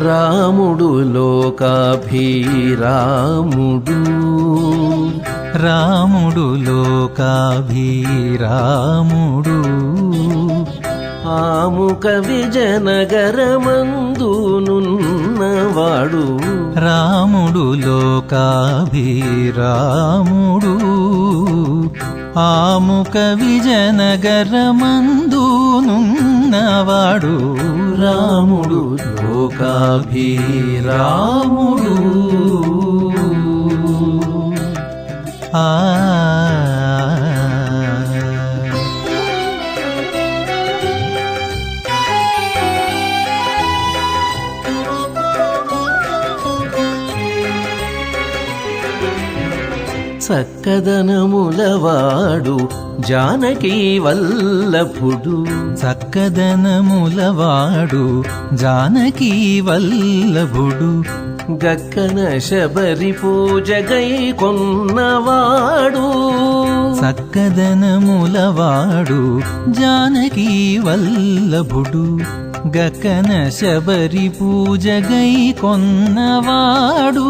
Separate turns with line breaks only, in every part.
రాముడు లోకాభిరాముడు
రాముడు లోకాభిరాముడు
ఆముక విజయనగరమందునున్నవాడు
రాముడు లోకాభిరాముడు ఆముక విజయనగరమందునున్నవాడు
రాముడు లోకాభిరాముడు
ఆ
చక్కదనములవాడు జానకీ వల్లభుడు
చక్కదనములవాడు జానకీ వల్లభుడు
గక్కన శబరి పూజగై కొన్నవాడు
చక్కదనములవాడు జానకీ వల్లభుడు గక్కన శబరి పూజగై కొన్నవాడు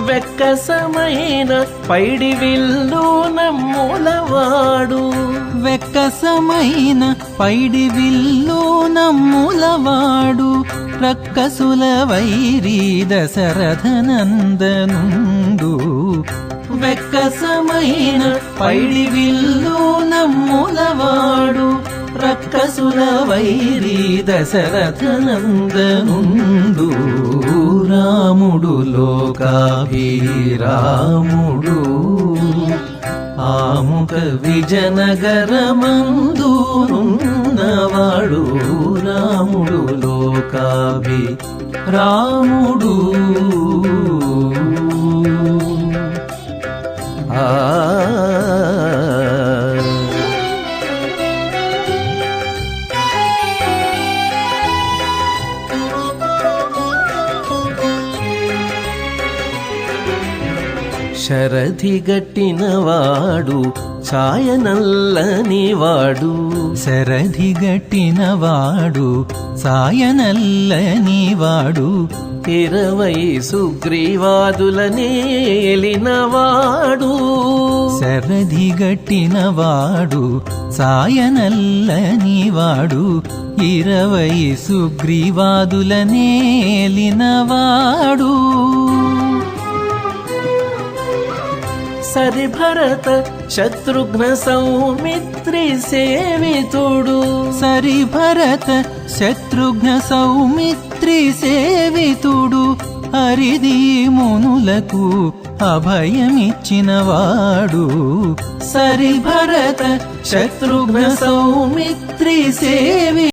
వెక్కసమైన పైడి విల్లు నమ్ములవాడు
వెక్కసమైన పైడి విల్లు నమ్ములవాడు రక్కసుల వైరి దశరథనందనుండు
వెక్కసమైన పైడి విల్లు నమ్ములవాడు రక్కసుల వైరి దశరథనందనుండు రాముడు లోకాభిరాముడు ఆముక విజయనగరమందునున్నవాడు రాముడు లోకాభిరాముడు ఆ శరధి గట్టినవాడు ఛాయనల్లనివాడు
శరధి గట్టినవాడు ఛాయనల్లనివాడు
20 సుగ్రీవాదులనేలినవాడు
శరధి గట్టినవాడు ఛాయనల్లనివాడు 20 సుగ్రీవాదులనేలినవాడు
సరిభరత శత్రుఘ్న సౌమిత్రి సేవితుడు
సరిభరత శత్రుఘ్న సౌమిత్రి సేవితుడు హరిది మునులకు అభయమిచ్చినవాడు
సరిభరత శత్రుఘ్న సౌమిత్రి సేవి